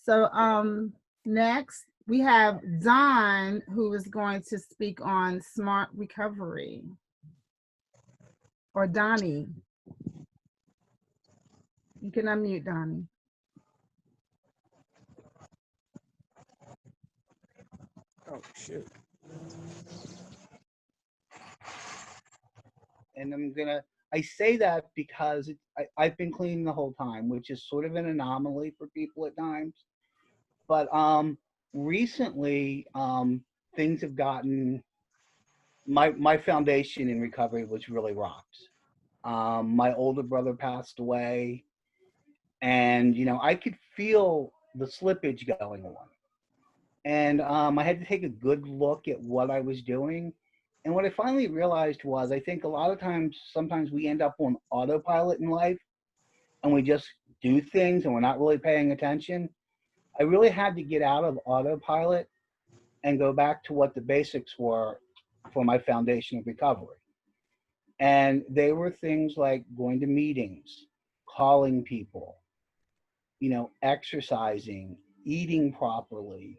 So next we have Don, who is going to speak on smart recovery. Or Donnie. You can unmute Donnie. Oh, shoot. And I say that because I've been clean the whole time, which is sort of an anomaly for people at times. But recently, things have gotten, my foundation in recovery was really rocked. My older brother passed away, and, I could feel the slippage going on. And I had to take a good look at what I was doing. And what I finally realized was I think a lot of times, sometimes we end up on autopilot in life and we just do things and we're not really paying attention. I really had to get out of autopilot and go back to what the basics were for my foundation of recovery. And they were things like going to meetings, calling people, exercising, eating properly,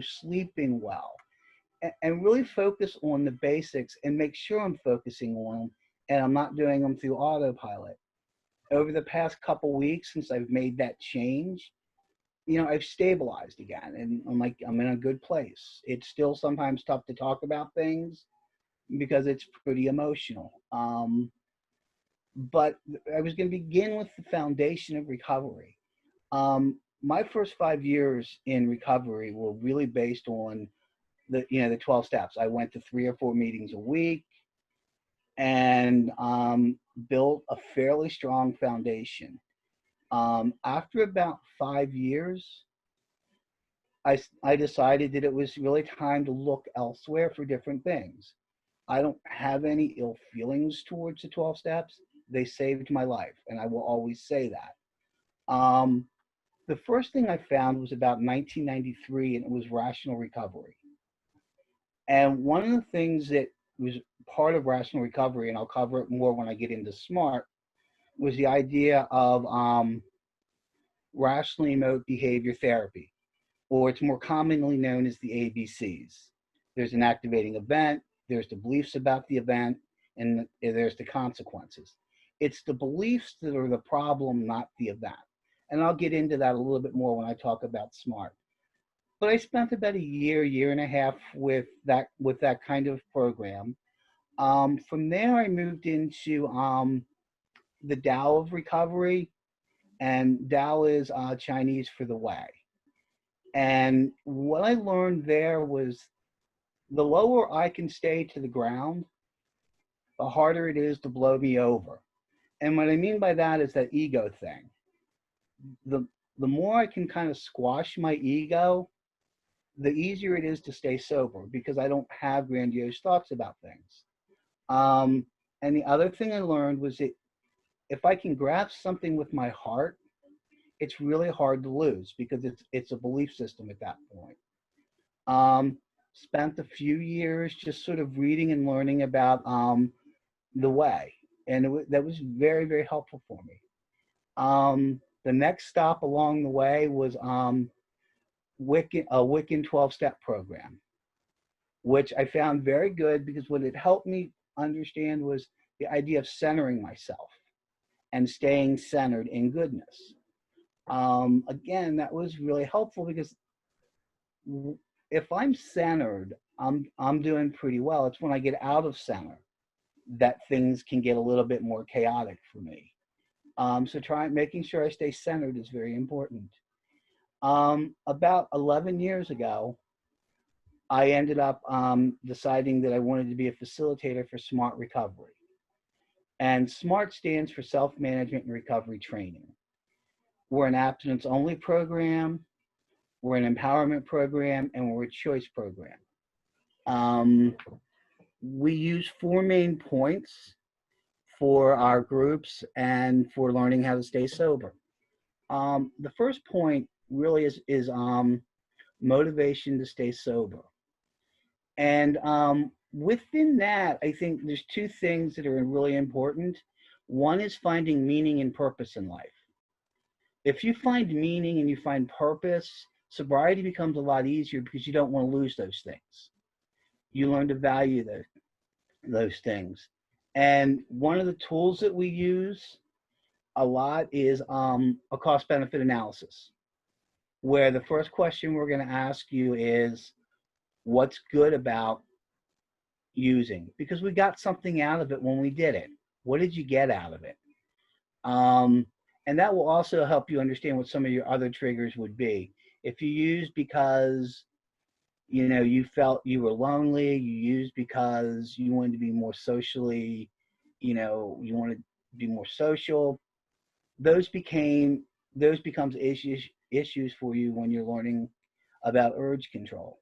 sleeping well, and really focus on the basics and make sure I'm focusing on them and I'm not doing them through autopilot. Over the past couple weeks since I've made that change, I've stabilized again and I'm in a good place. It's still sometimes tough to talk about things because it's pretty emotional. But I was going to begin with the foundation of recovery. My first 5 years in recovery were really based on the 12 steps. I went to 3 or 4 meetings a week and built a fairly strong foundation. After about 5 years, I decided that it was really time to look elsewhere for different things. I don't have any ill feelings towards the 12 steps. They saved my life, and I will always say that. The first thing I found was about 1993, and it was rational recovery. And one of the things that was part of rational recovery, and I'll cover it more when I get into SMART, was the idea of rationally emote behavior therapy, or it's more commonly known as the ABCs. There's an activating event, there's the beliefs about the event, and there's the consequences. It's the beliefs that are the problem, not the event. And I'll get into that a little bit more when I talk about SMART. But I spent about a year and a half with that kind of program. From there, I moved into the Tao of recovery, and Tao is Chinese for the way. And what I learned there was the lower I can stay to the ground, the harder it is to blow me over. And what I mean by that is that ego thing. The the more I can kind of squash my ego, the easier it is to stay sober because I don't have grandiose thoughts about things. Um, and the other thing I learned was that if I can grasp something with my heart, it's really hard to lose because it's a belief system at that point. Um, Spent a few years just sort of reading and learning about the way, and that was very, very helpful for me. The next stop along the way was a Wiccan 12-step program, which I found very good because what it helped me understand was the idea of centering myself and staying centered in goodness. Again, that was really helpful because if I'm centered, I'm doing pretty well. It's when I get out of center that things can get a little bit more chaotic for me. So making sure I stay centered is very important. About 11 years ago, I ended up deciding that I wanted to be a facilitator for SMART Recovery. And SMART stands for Self-Management and Recovery Training. We're an abstinence-only program, we're an empowerment program, and we're a choice program. Um, we use 4 main points for our groups and for learning how to stay sober. The first point really is motivation to stay sober. And within that, I think there's 2 things that are really important. One is finding meaning and purpose in life. If you find meaning and you find purpose, sobriety becomes a lot easier because you don't want to lose those things. You learn to value those things. And one of the tools that we use a lot is a cost benefit analysis, where the first question we're going to ask you is, what's good about using? Because we got something out of it when we did it. What did you get out of it? And that will also help you understand what some of your other triggers would be. If you use because you felt you were lonely, you used because you wanted to be more socially, you wanted to be more social, those becomes issues for you when you're learning about urge control.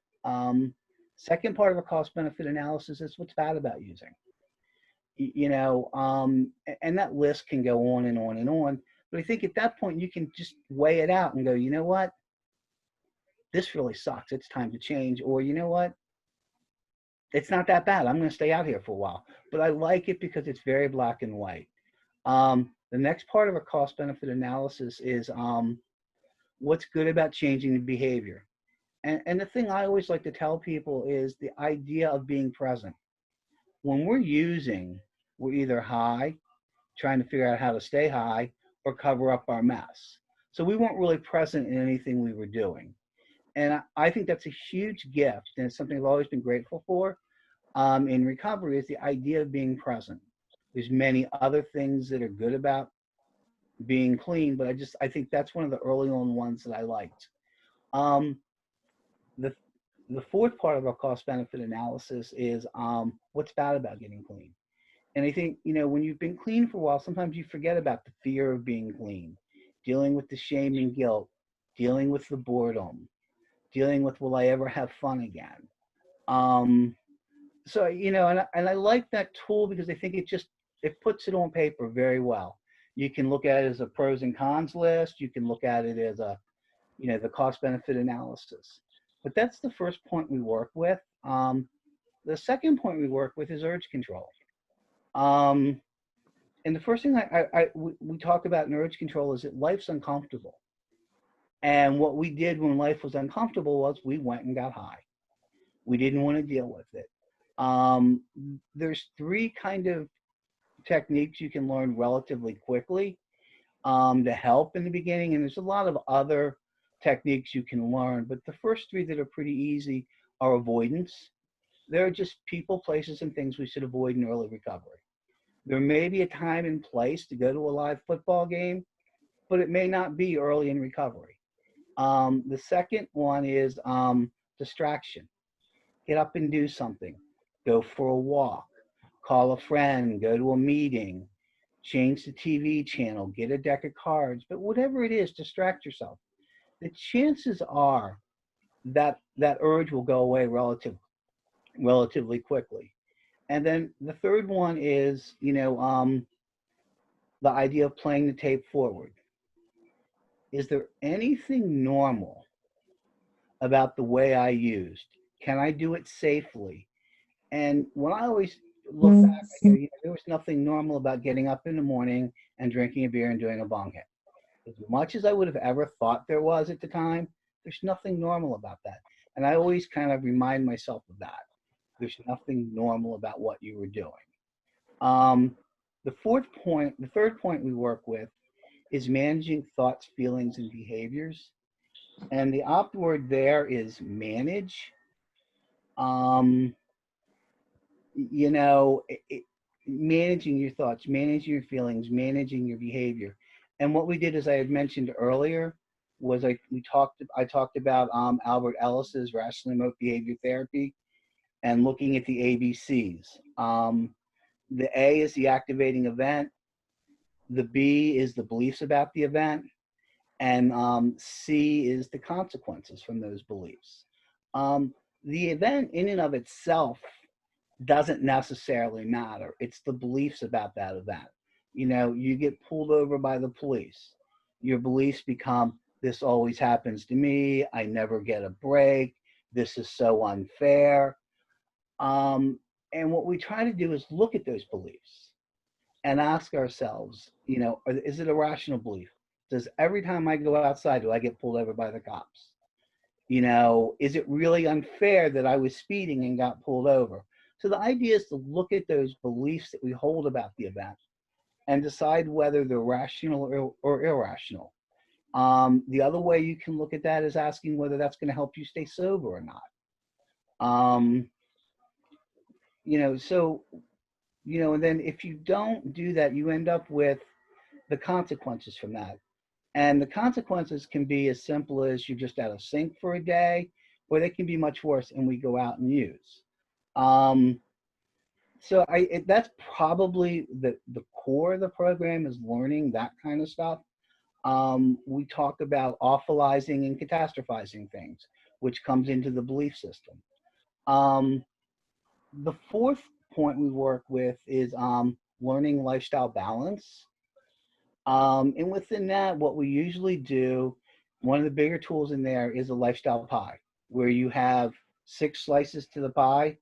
Second part of a cost benefit analysis is what's bad about using. And that list can go on and on and on. But I think at that point you can just weigh it out and go, you know what? This really sucks. It's time to change. Or you know what? It's not that bad. I'm going to stay out here for a while. But I like it because it's very black and white. The next part of a cost benefit analysis is what's good about changing the behavior. And the thing I always like to tell people is the idea of being present. When we're using, we're either high, trying to figure out how to stay high, or cover up our mess. So we weren't really present in anything we were doing. And I think that's a huge gift, and it's something I've always been grateful for in recovery, is the idea of being present. There's many other things that are good about being clean, but I think that's one of the early on ones that I liked. Um, the the fourth part of our cost benefit analysis is what's bad about getting clean. And I think, when you've been clean for a while, sometimes you forget about the fear of being clean, dealing with the shame and guilt, dealing with the boredom, dealing with, will I ever have fun again? So, and I like that tool because I think it puts it on paper very well. You can look at it as a pros and cons list. You can look at it as the cost benefit analysis. But that's the first point we work with. The second point we work with is urge control. And the first thing we talk about in urge control is that life's uncomfortable. And what we did when life was uncomfortable was we went and got high. We didn't want to deal with it. There's three kind of techniques you can learn relatively quickly to help in the beginning. And there's a lot of other techniques you can learn, but the first three that are pretty easy are avoidance. There are just people, places, and things we should avoid in early recovery. There may be a time and place to go to a live football game, but it may not be early in recovery. The second one is distraction. Get up and do something. Go for a walk. Call a friend. Go to a meeting. Change the TV channel. Get a deck of cards. But whatever it is, distract yourself. The chances are that urge will go away relatively quickly. And then the third one is, the idea of playing the tape forward. Is there anything normal about the way I used? Can I do it safely? And when I always look back, I go, there was nothing normal about getting up in the morning and drinking a beer and doing a bong hit. As much as I would have ever thought there was at the time, there's nothing normal about that. And I always kind of remind myself of that. There's nothing normal about what you were doing. The third point we work with is managing thoughts, feelings, and behaviors. And the opt word there is manage. Managing your thoughts, managing your feelings, managing your behavior. And what we did, as I had mentioned earlier, was I talked about Albert Ellis's rational remote behavior therapy and looking at the ABCs. The A is the activating event. The B is the beliefs about the event. And C is the consequences from those beliefs. The event in and of itself doesn't necessarily matter. It's the beliefs about that event. You get pulled over by the police. Your beliefs become, this always happens to me. I never get a break. This is so unfair. And what we try to do is look at those beliefs and ask ourselves, is it a rational belief? Does every time I go outside, do I get pulled over by the cops? You know, is it really unfair that I was speeding and got pulled over? So the idea is to look at those beliefs that we hold about the event and decide whether they're rational or irrational. The other way you can look at that is asking whether that's going to help you stay sober or not. Um, you know, so, you know, and then if you don't do that, you end up with the consequences from that. And the consequences can be as simple as you're just out of sync for a day, or they can be much worse and we go out and use. Um, that's probably the core of the program is learning that kind of stuff. We talk about awfulizing and catastrophizing things, which comes into the belief system. Um, the fourth point we work with is learning lifestyle balance. And within that, what we usually do, one of the bigger tools in there is a lifestyle pie, where you have 6 slices to the pie,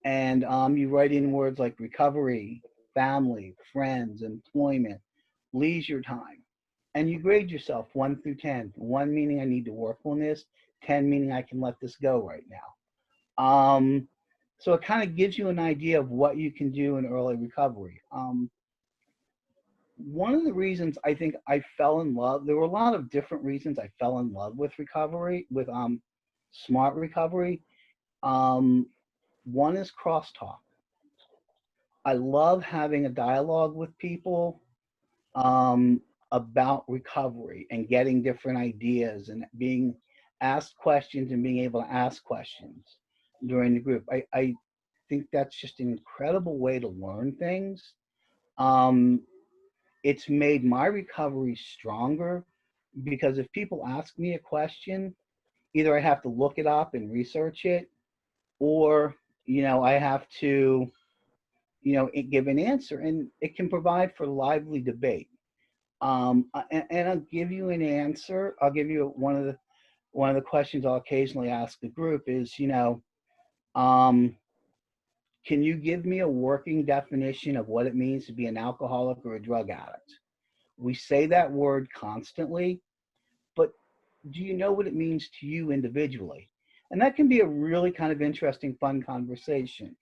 and you write in words like recovery, family, friends, employment, leisure time, and you grade yourself 1 through 10. 1 meaning I need to work on this, 10 meaning I can let this go right now. So it kind of gives you an idea of what you can do in early recovery. One of the reasons I think I fell in love, there were a lot of different reasons I fell in love with recovery, with smart recovery. One is crosstalk. I love having a dialogue with people about recovery and getting different ideas and being asked questions and being able to ask questions during the group. I think that's just an incredible way to learn things. Um, it's made my recovery stronger because if people ask me a question, either I have to look it up and research it, or I have to give an answer, and it can provide for lively debate. And I'll give you an answer. I'll give you one of the questions I'll occasionally ask the group is, um, can you give me a working definition of what it means to be an alcoholic or a drug addict? We say that word constantly, but do you know what it means to you individually? And that can be a really kind of interesting, fun conversation.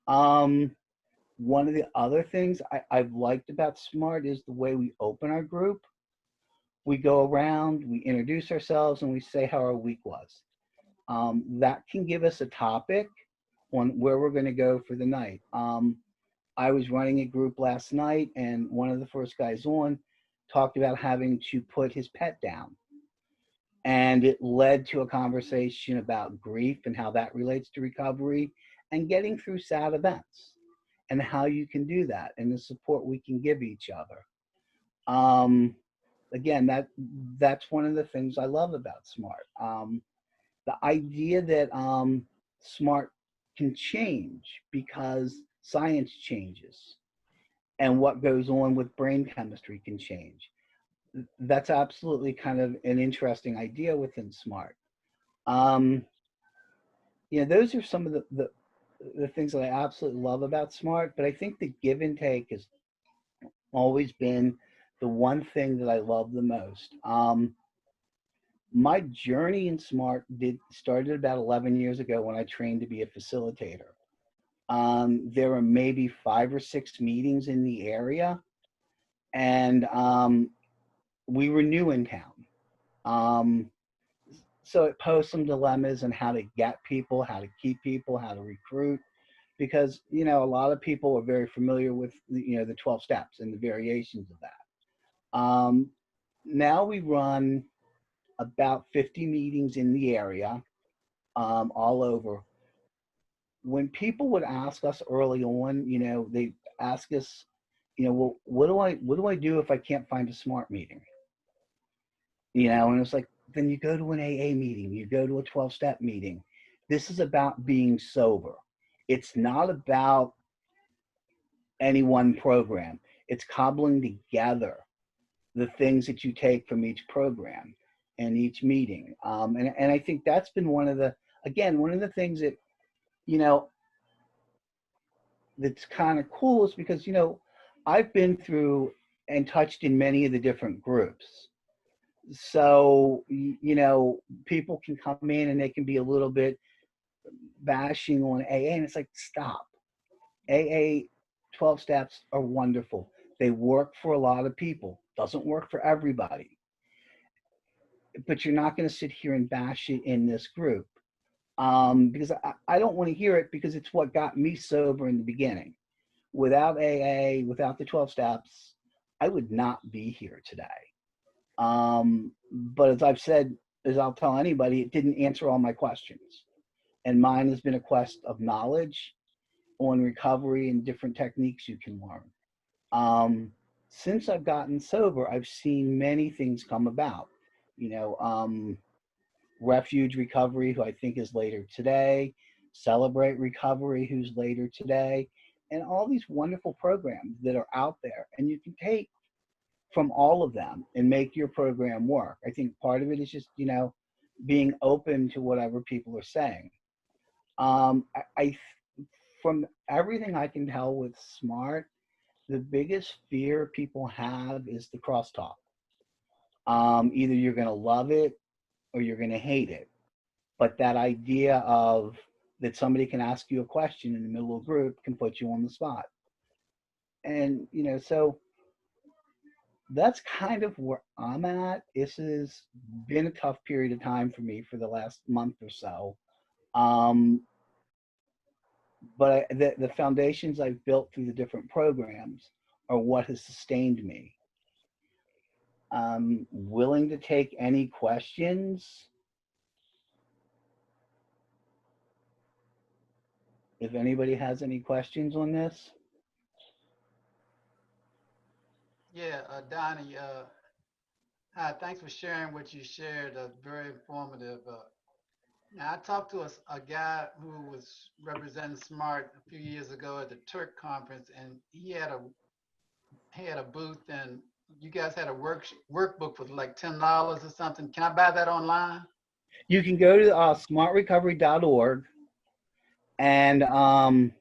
One of the other things I've liked about SMART is the way we open our group. We go around, we introduce ourselves, and we say how our week was. That can give us a topic on where we're going to go for the night. I was running a group last night, and one of the first guys on talked about having to put his pet down. And it led to a conversation about grief and how that relates to recovery and getting through sad events and how you can do that and the support we can give each other. Again, that's one of the things I love about SMART. The idea that SMART can change because science changes and what goes on with brain chemistry can change. That's absolutely kind of an interesting idea within SMART. Those are some of the things that I absolutely love about SMART, but I think the give and take has always been the one thing that I love the most. My journey in SMART started about 11 years ago when I trained to be a facilitator. There were maybe 5 or 6 meetings in the area, and we were new in town. So it posed some dilemmas on how to get people, how to keep people, how to recruit, because a lot of people are very familiar with the 12 steps and the variations of that. Now we run about 50 meetings in the area, all over. When people would ask us early on, they ask us, well, what do I do if I can't find a SMART meeting? And it's like, then you go to an AA meeting, you go to a 12-step meeting. This is about being sober. It's not about any one program. It's cobbling together the things that you take from each program and each meeting. And I think that's been one of the things that, that's kind of cool is because, I've been through and touched in many of the different groups. So, you know, people can come in and they can be a little bit bashing on AA, and it's like, stop. AA 12 steps are wonderful. They work for a lot of people. Doesn't work for everybody. But you're not going to sit here and bash it in this group. Because I don't want to hear it, because it's what got me sober in the beginning. Without AA, without the 12 steps, I would not be here today. But as I've said, as I'll tell anybody, it didn't answer all my questions. And mine has been a quest of knowledge on recovery and different techniques you can learn. Since I've gotten sober, I've seen many things come about. You know, Refuge Recovery, who I think is later today, Celebrate Recovery, who's later today, and all these wonderful programs that are out there. And you can take from all of them and make your program work. I think part of it is just, you know, being open to whatever people are saying. I from everything I can tell with SMART, the biggest fear people have is the crosstalk. Either you're going to love it or you're going to hate it. But that idea of that somebody can ask you a question in the middle of a group can put you on the spot. And, you know, so that's kind of where I'm at. This has been a tough period of time for me for the last month or so. But the foundations I've built through the different programs are what has sustained me. I'm willing to take any questions. If anybody has any questions on this. Yeah, Donnie, hi, thanks for sharing what you shared. Very informative. Now, I talked to a guy who was representing SMART a few years ago at the Turk conference, and he had a booth, and you guys had a workbook for like $10 or something. Can I buy that online? You can go to smartrecovery.org, and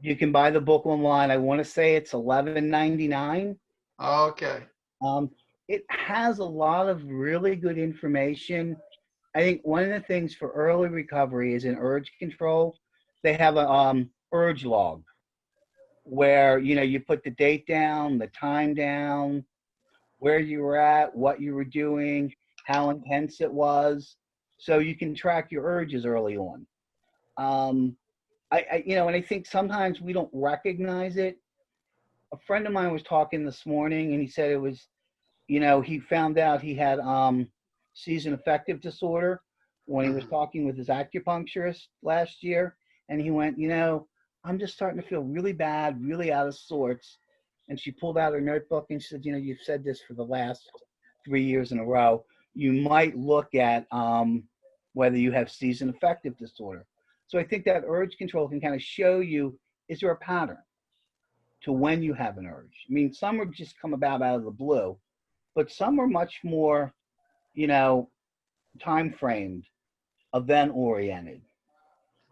you can buy the book online. I want to say it's $11.99. Okay. It has a lot of really good information. I think one of the things for early recovery is in urge control. They have a urge log where, you know, you put the date down, the time down, where you were at, what you were doing, how intense it was, so you can track your urges early on. You know, and I think sometimes we don't recognize it. A friend of mine was talking this morning, and he said it was, you know, he found out he had season affective disorder when he was talking with his acupuncturist last year, and he went, you know, I'm just starting to feel really bad, really out of sorts. And she pulled out her notebook and she said, you know, you've said this for the last 3 years in a row. You might look at whether you have season affective disorder. So I think that urge control can kind of show you, is there a pattern to when you have an urge? I mean, some are just come about out of the blue, but some are much more, you know, time framed, event oriented.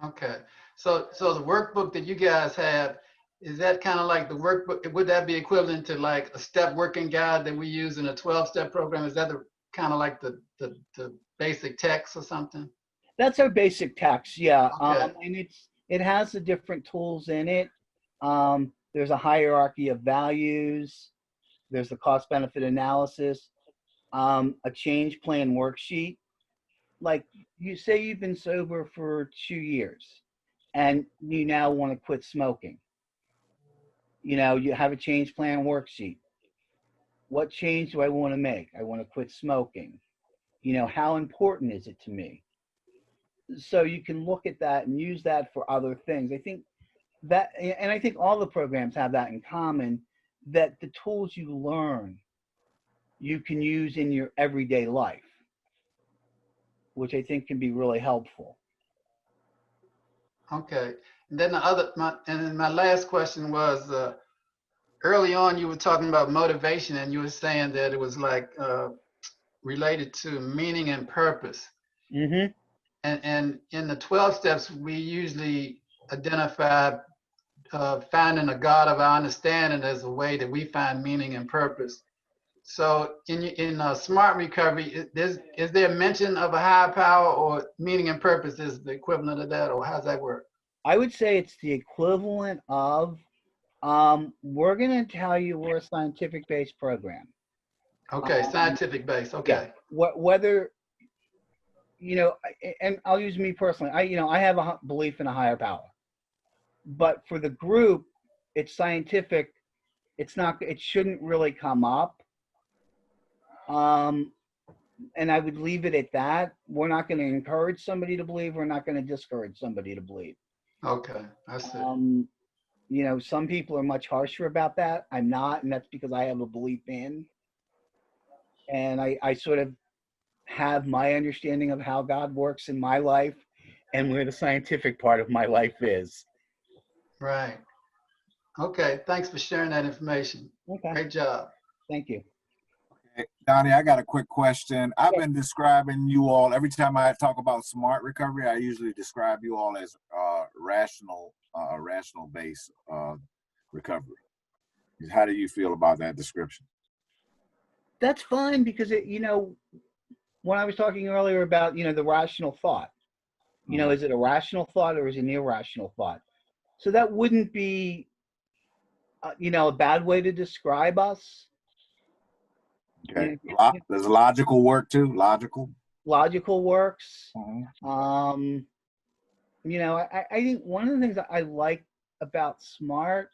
Okay. So the workbook that you guys have, is that kind of like the workbook? Would that be equivalent to like a step working guide that we use in a 12-step program? Is that the kind of like the basic text or something? That's our basic text, yeah. Okay. And it has the different tools in it. There's a hierarchy of values. There's the cost benefit analysis, a change plan worksheet. Like, you say you've been sober for 2 years and you now want to quit smoking. You know, you have a change plan worksheet. What change do I want to make? I want to quit smoking. You know, how important is it to me? So you can look at that and use that for other things. I think that, and I think all the programs have that in common, that the tools you learn, you can use in your everyday life, which I think can be really helpful. Okay. And then my last question was, early on you were talking about motivation, and you were saying that it was like related to meaning and purpose. Mm-hmm. And in the 12 steps, we usually identify finding a God of our understanding as a way that we find meaning and purpose. So in smart recovery, is there a mention of a higher power, or meaning and purpose is the equivalent of that, or how's that work? I would say it's the equivalent of, we're going to tell you we're a scientific-based program. Okay, Um, scientific base. yeah, Okay. whether, and I'll use me personally. I have a belief in a higher power, but for the group, it's scientific. It's not, it shouldn't really come up. Um, and I would leave it at that. We're not going to encourage somebody to believe. We're not going to discourage somebody to believe. Okay, I see. Some people are much harsher about that. I'm not, and that's because I have a belief in, and I sort of have my understanding of how God works in my life and where the scientific part of my life is. Right. Okay, thanks for sharing that information. Okay, Great job. thank you. Hey, Donnie, I got a quick question. I've Sure. been describing you all, every time I talk about smart recovery, I usually describe you all as rational base recovery. How do you feel about that description? That's fine because when I was talking earlier about, the rational thought, is it a rational thought or is it an irrational thought? So that wouldn't be, a bad way to describe us. Okay. Does logical work too? Logical? Logical works. Mhm. I think one of the things that I like about SMART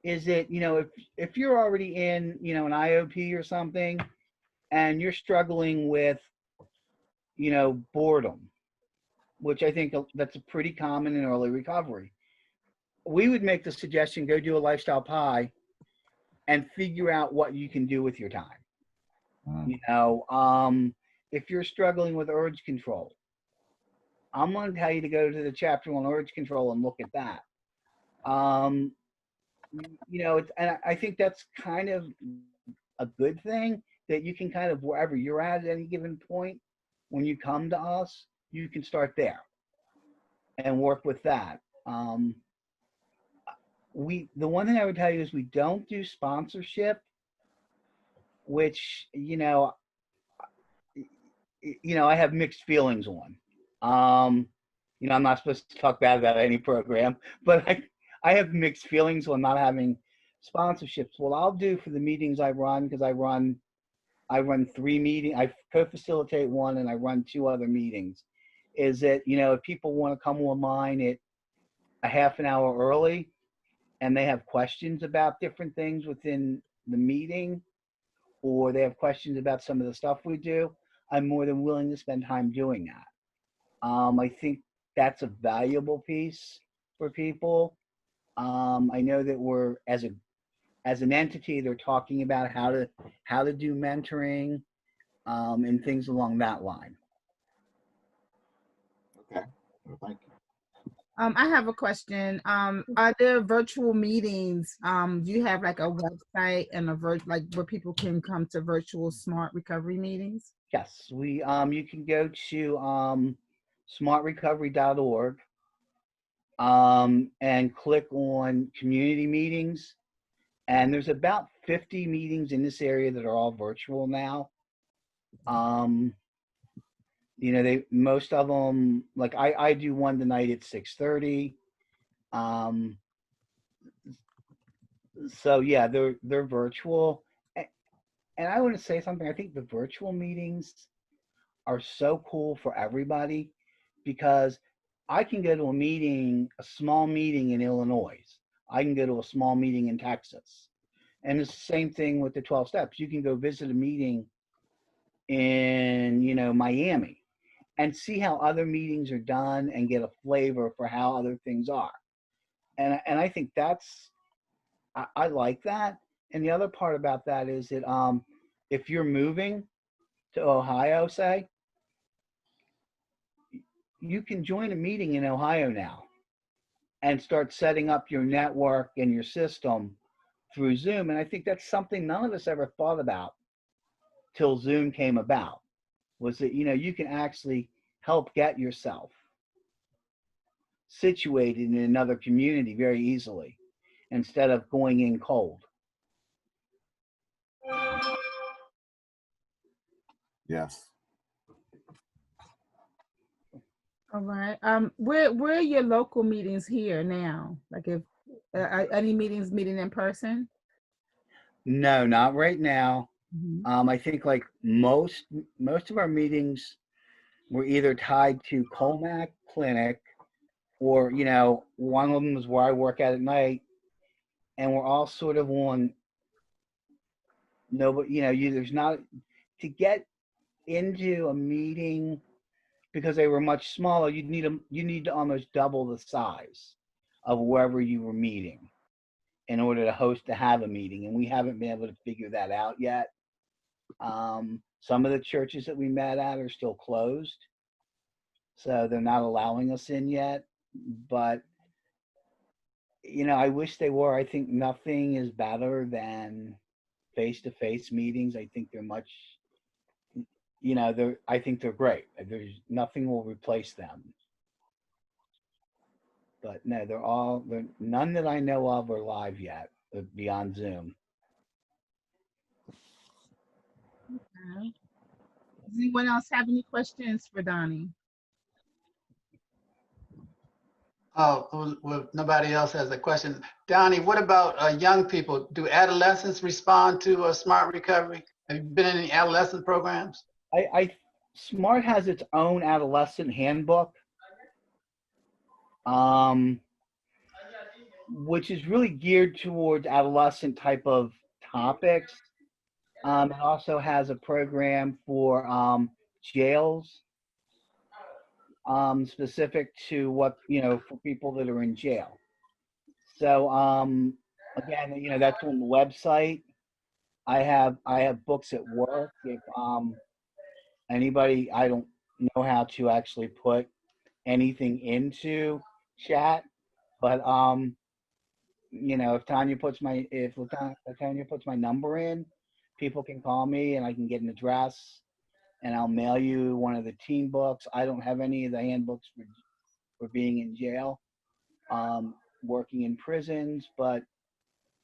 is that, if you're already in, an IOP or something and you're struggling with, boredom, which I think that's a pretty common in early recovery. We would make the suggestion, go do a lifestyle pie and figure out what you can do with your time. If you're struggling with urge control, I'm going to tell you to go to the chapter on urge control and look at that. And I think that's kind of a good thing, that you can kind of, wherever you're at any given point, when you come to us, you can start there and work with that. The one thing I would tell you is we don't do sponsorship, which, I have mixed feelings on. I'm not supposed to talk bad about any program, but I have mixed feelings on not having sponsorships. What I'll do for the meetings I run, because I run 3 meetings, I co-facilitate one and I run 2 other meetings, is that, if people want to come online at a half an hour early and they have questions about different things within the meeting, or they have questions about some of the stuff we do, I'm more than willing to spend time doing that. I think that's a valuable piece for people. I know that we're, as an entity, they're talking about how to do mentoring, and things along that line. Okay. Well, thank you. I have a question. Are there virtual meetings? Do you have like a website and like where people can come to virtual smart recovery meetings? Yes, you can go to smartrecovery.org, and click on community meetings. And there's about 50 meetings in this area that are all virtual now. Most of them, like I do one tonight at 6:30. So yeah, they're virtual. And I want to say something. I think the virtual meetings are so cool for everybody, because I can go to a small meeting in Illinois. I can go to a small meeting in Texas. And it's the same thing with the 12 steps. You can go visit a meeting in, Miami and see how other meetings are done and get a flavor for how other things are. And I think I like that. And the other part about that is that, if you're moving to Ohio, say, you can join a meeting in Ohio now and start setting up your network and your system through Zoom. And I think that's something none of us ever thought about till Zoom came about, was that, you can actually help get yourself situated in another community very easily instead of going in cold. Yes. All right. Where are your local meetings here now? Like if are any meetings meeting in person? No, not right now. Mhm. I think like most of our meetings were either tied to Colmac Clinic, or one of them was where I work at night, and we're all sort of on. No, but there's not to get into a meeting because they were much smaller. You need to almost double the size of wherever you were meeting in order to have a meeting, and we haven't been able to figure that out yet. Some of the churches that we met at are still closed, so they're not allowing us in yet. But I wish they were. I think nothing is better than face-to-face meetings. I think they're much, I think they're great. There's nothing will replace them. But no, they're none that I know of are live yet, beyond Zoom. Okay. Does anyone else have any questions for Donnie? Oh, well, nobody else has a question. Donnie, what about young people? Do adolescents respond to smart recovery? Have you been in any adolescent programs? I Smart has its own adolescent handbook, which is really geared towards adolescent type of topics. It also has a program for jails, specific to what for people that are in jail. So again, that's on the website. I have books at work. If anybody, I don't know how to actually put anything into chat, but if Tanya puts my number in, people can call me and I can get an address and I'll mail you one of the teen books. I don't have any of the handbooks for being in jail, working in prisons, but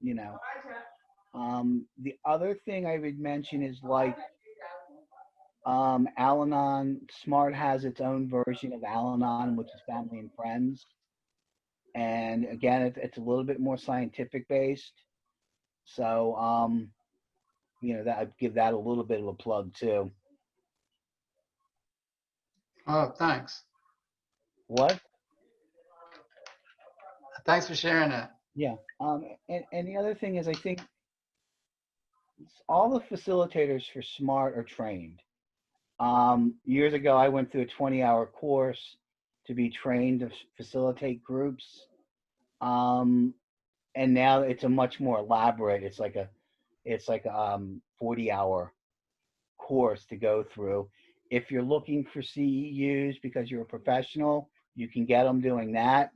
the other thing I would mention is like Al-Anon. Smart has its own version of Al-Anon, which is Family and Friends. And again, it's a little bit more scientific based. So, that I'd give that a little bit of a plug too. Oh, thanks. What? Thanks for sharing that. Yeah. And the other thing is, I think all the facilitators for SMART are trained. Years ago, I went through a 20-hour course to be trained to facilitate groups. And now it's a much more elaborate. It's like a 40-hour course to go through. If you're looking for CEUs because you're a professional, you can get them doing that.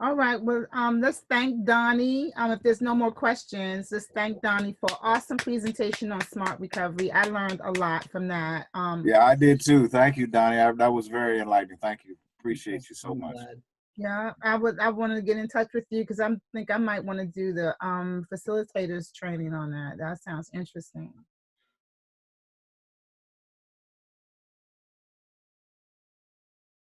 All right. Well, let's thank Donnie. If there's no more questions, let's thank Donnie for awesome presentation on smart recovery. I learned a lot from that. Yeah, I did too. Thank you, Donnie. That was very enlightening. Thank you. Appreciate you so I'm much. glad. Yeah, I want to get in touch with you because I think I might want to do the facilitators training on that. That sounds interesting.